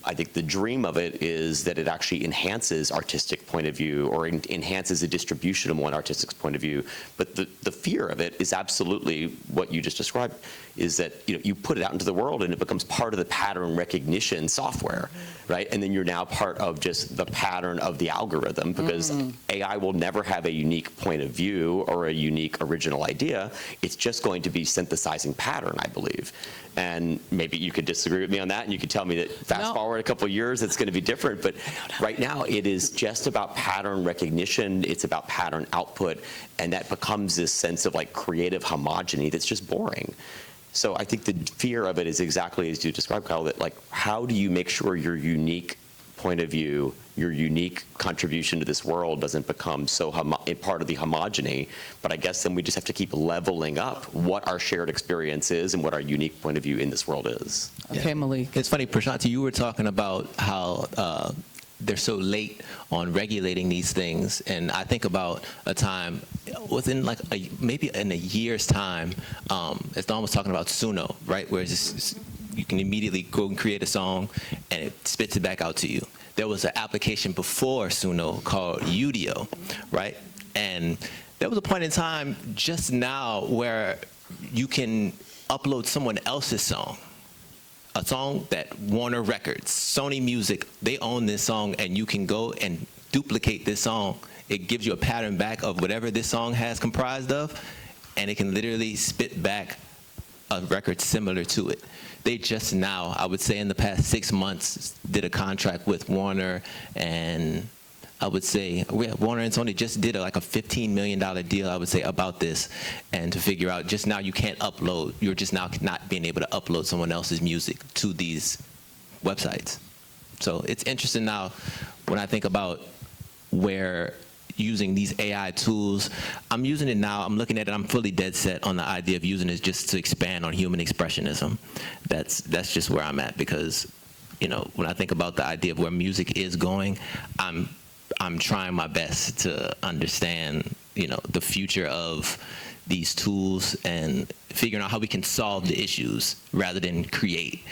I think the dream of it is that it actually enhances artistic point of view, or enhances the distribution of one artistic point of view. But the fear of it is absolutely what you just described, is that you put it out into the world and it becomes part of the pattern recognition software, right? And then you're now part of just the pattern of the algorithm, because AI will never have a unique point of view or a unique original idea. It's just going to be synthesizing pattern, I believe. And maybe you could disagree with me on that, and you could tell me that fast forward a couple of years, it's going to be different. But right now, it is just about pattern recognition. It's about pattern output, and that becomes this sense of, like, creative homogeny that's just boring. So I think the fear of it is exactly as you described, Kyle, that, like, how do you make sure your unique point of view, your unique contribution to this world doesn't become so part of the homogeny? But I guess then we just have to keep leveling up what our shared experience is and what our unique point of view in this world is. Okay, Malik. It's funny, Prashanthi, you were talking about how they're so late on regulating these things, and I think about a time within, like, maybe in a year's time, as Dawn was talking about Suno, right, where it's just, you can immediately go and create a song and it spits it back out to you. There was an application before Suno called Udio, right? And there was a point in time just now where you can upload someone else's song, a song that Warner Records, Sony Music, they own this song, and you can go and duplicate this song. It gives you a pattern back of whatever this song has comprised of, and it can literally spit back a record similar to it. They just now, I would say in the past 6 months, did a contract with Warner, and I would say Warner and Sony just did like a $15 million deal, I would say, about this, and to figure out just now you can't upload, you're just now not being able to upload someone else's music to these websites. So it's interesting now when I think about where using these AI tools, I'm using it now, I'm looking at it, I'm fully dead set on the idea of using it just to expand on human expressionism. That's just where I'm at, because, you know, when I think about the idea of where music is going, I'm trying my best to understand, you know, the future of these tools and figuring out how we can solve the issues rather than create.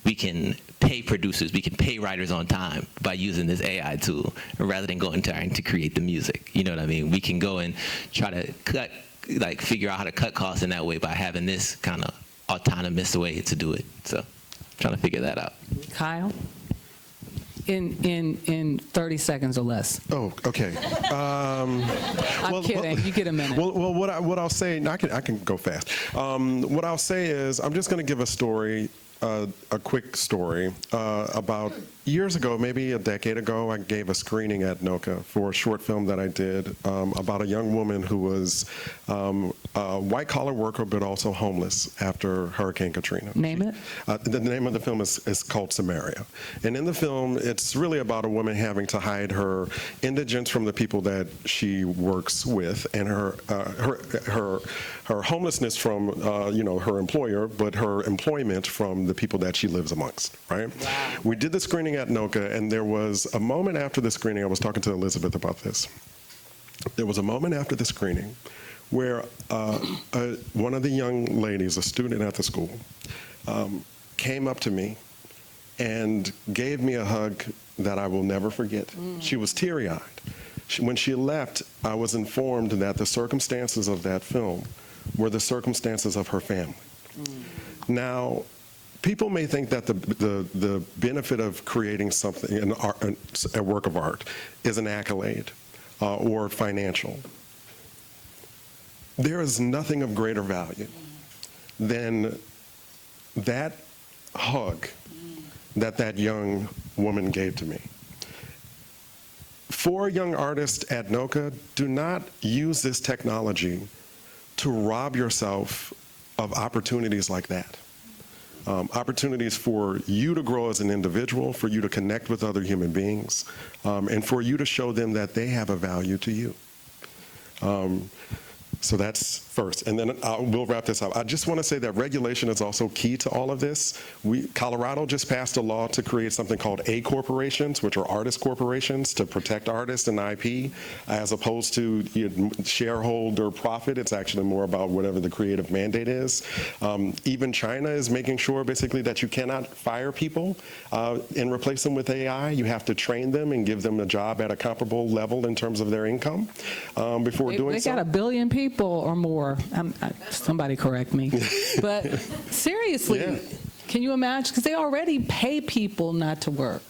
We can pay producers, we can pay writers on time by using this AI tool rather than going trying to create the music. You know what I mean? We can go and try to figure out how to cut costs in that way by having this kind of autonomous way to do it. So, trying to figure that out. Kyle? In 30 seconds or less. Oh, okay. I'm kidding. You get a minute. Well, what I'll say, and I can go fast. What I'll say is, I'm just going to give a story, a quick story about years ago, maybe a decade ago. I gave a screening at NOCCA for a short film that I did about a young woman who was a white-collar worker, but also homeless after Hurricane Katrina. Name it? The name of the film is called Samaria. And in the film, it's really about a woman having to hide her indigence from the people that she works with, and her homelessness from her employer, but her employment from the people that she lives amongst, right? Wow. We did the screening at NOCCA, and there was a moment after the screening, I was talking to Elizabeth about this. There was a moment after the screening where one of the young ladies, a student at the school, came up to me and gave me a hug that I will never forget. She was teary-eyed. When she left, I was informed that the circumstances of that film were the circumstances of her family. Now, people may think that the benefit of creating something, a work of art, is an accolade or financial. There is nothing of greater value than that hug that young woman gave to me. For young artists at NOCCA, do not use this technology to rob yourself of opportunities like that. Opportunities for you to grow as an individual, for you to connect with other human beings, and for you to show them that they have a value to you. So that's first, and then we'll wrap this up. I just want to say that regulation is also key to all of this. Colorado just passed a law to create something called A corporations, which are artist corporations, to protect artists and IP, as opposed to shareholder profit. It's actually more about whatever the creative mandate is. Even China is making sure basically that you cannot fire people and replace them with AI. You have to train them and give them a job at a comparable level in terms of their income before doing so. They got 1 billion people or more. Somebody correct me. But seriously, yeah. Can you imagine? Because they already pay people not to work.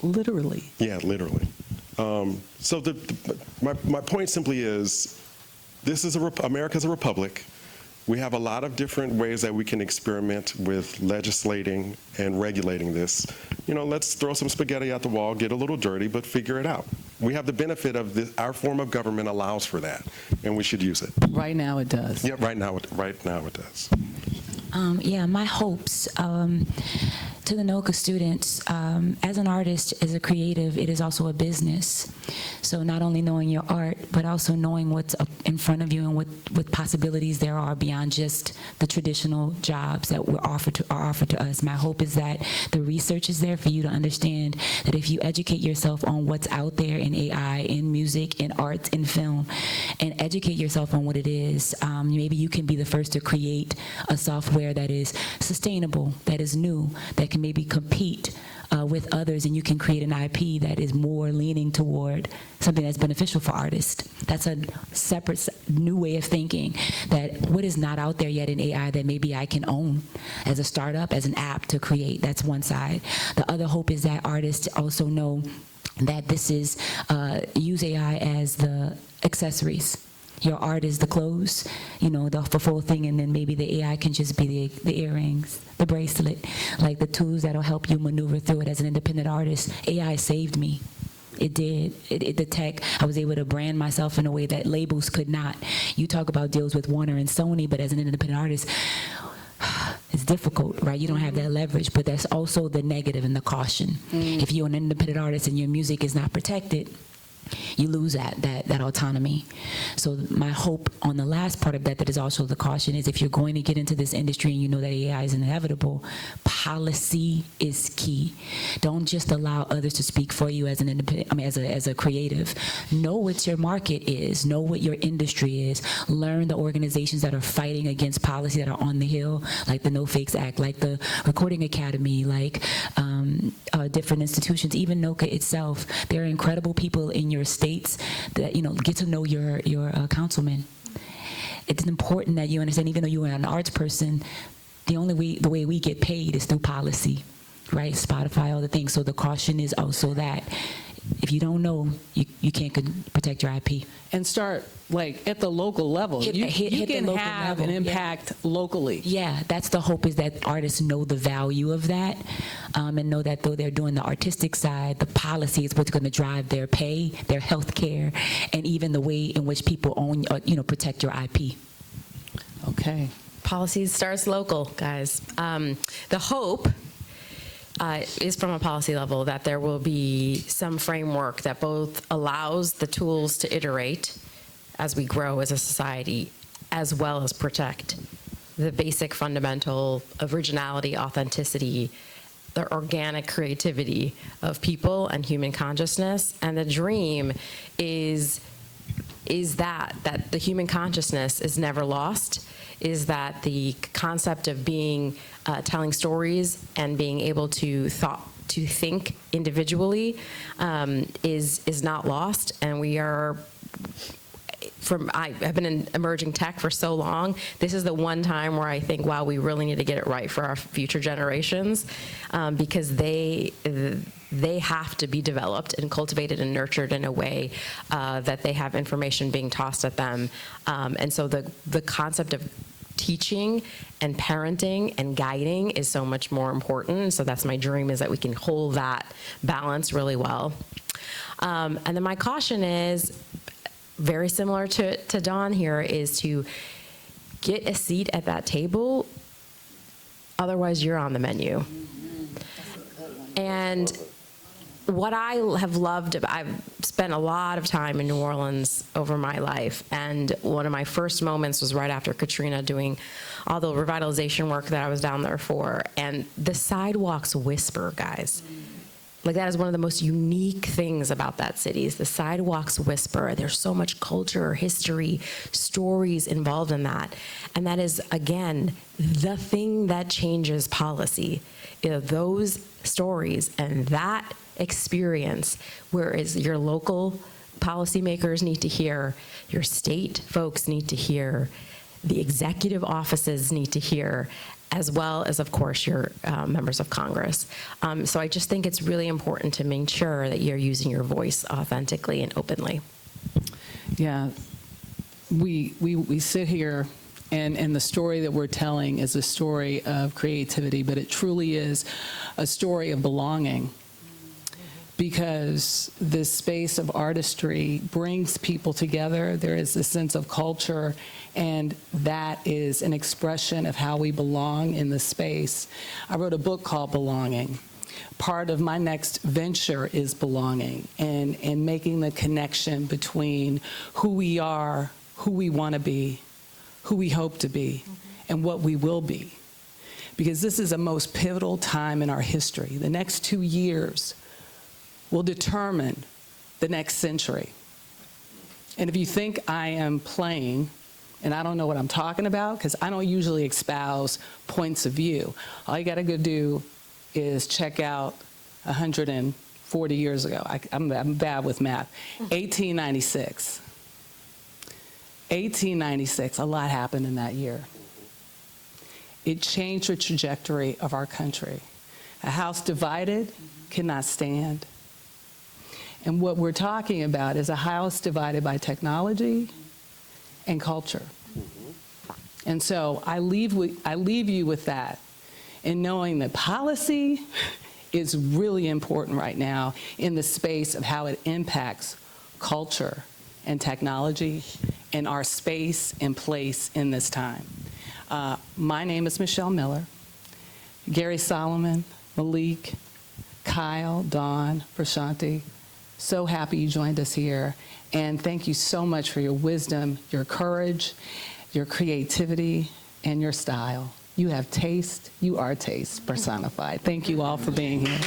Literally. Yeah, literally. So my point simply is, this is America's a republic. We have a lot of different ways that we can experiment with legislating and regulating this. Let's throw some spaghetti at the wall, get a little dirty, but figure it out. We have the benefit of this. Our form of government allows for that, and we should use it. Right now it does. Yeah, right now it does. Yeah, my hopes to the NOCCA students, as an artist, as a creative, it is also a business. So not only knowing your art, but also knowing what's up in front of you and what possibilities there are beyond just the traditional jobs that are offered to us. My hope is that the research is there for you to understand that if you educate yourself on what's out there in AI, in music, in arts, in film, and educate yourself on what it is, maybe you can be the first to create a software that is sustainable, that is new, that can maybe compete with others, and you can create an IP that is more leaning toward something that's beneficial for artists. That's a separate, new way of thinking, that what is not out there yet in AI that maybe I can own as a startup, as an app to create. That's one side. The other hope is that artists also know that this is, use AI as the accessories. your art is the clothes, you know, the full thing, and then maybe the AI can just be the earrings, the bracelet, like the tools that'll help you maneuver through it as an independent artist. AI saved me. It did. The tech, I was able to brand myself in a way that labels could not. You talk about deals with Warner and Sony, but as an independent artist, it's difficult, right? You don't have that leverage, but that's also the negative and the caution. If you're an independent artist and your music is not protected, you lose that autonomy. So my hope on the last part of that is also the caution, is if you're going to get into this industry and you know that AI is inevitable, policy is key. Don't just allow others to speak for you as an independent, as a creative. Know what your market is, know what your industry is, learn the organizations that are fighting against policy that are on the Hill, like the No Fakes Act, like the Recording Academy, like different institutions, even NOCCA itself. There are incredible people in your states that, you know, get to know your councilman. It's important that you understand, even though you are an arts person, the way we get paid is through policy, right? Spotify, all the things. So the caution is also that if you don't know, you can't protect your IP. And start like at the local level. You can have an impact locally. Yeah, that's the hope, is that artists know the value of that, and know that though they're doing the artistic side, the policy is what's going to drive their pay, their health care, and even the way in which people own, protect your IP. Okay. Policy starts local, guys. The hope is from a policy level that there will be some framework that both allows the tools to iterate as we grow as a society, as well as protect the basic fundamental originality, authenticity, the organic creativity of people and human consciousness. And the dream is that the human consciousness is never lost, is that the concept of being, telling stories and being able to think individually is not lost. And we are, I've been in emerging tech for so long. This is the one time where I think, wow, we really need to get it right for our future generations, because they have to be developed and cultivated and nurtured in a way that they have information being tossed at them. And so the concept of teaching and parenting and guiding is so much more important. So that's my dream, is that we can hold that balance really well. And then my caution is very similar to Dawn here, is to get a seat at that table. Otherwise, you're on the menu. And what I have loved, I've spent a lot of time in New Orleans over my life, and one of my first moments was right after Katrina, doing all the revitalization work that I was down there for, and the sidewalks whisper, guys. Like, that is one of the most unique things about that city, is the sidewalks whisper. There's so much culture, history, stories involved in that. And that is, again, the thing that changes policy. Those stories and that experience, whereas your local policymakers need to hear, your state folks need to hear, the executive offices need to hear, as well as, of course, your members of Congress. So I just think it's really important to make sure that you're using your voice authentically and openly. Yeah, we sit here, and the story that we're telling is a story of creativity, but it truly is a story of belonging, because this space of artistry brings people together. There is a sense of culture, and that is an expression of how we belong in the space. I wrote a book called Belonging. Part of my next venture is belonging, and making the connection between who we are, who we want to be, who we hope to be, and what we will be. Because this is a most pivotal time in our history. The next 2 years will determine the next century. And if you think I am playing, and I don't know what I'm talking about, because I don't usually espouse points of view, all you got to go do is check out 140 years ago. I'm bad with math. 1896. 1896, a lot happened in that year. It changed the trajectory of our country. A house divided cannot stand. And what we're talking about is a house divided by technology and culture. And so I leave you with that, in knowing that policy is really important right now in the space of how it impacts culture and technology and our space and place in this time. My name is Michelle Miller. Gary Solomon, Malik, Kyle, Dawn, Prashanthi, so happy you joined us here. And thank you so much for your wisdom, your courage, your creativity, and your style. You have taste. You are taste personified. Thank you all for being here.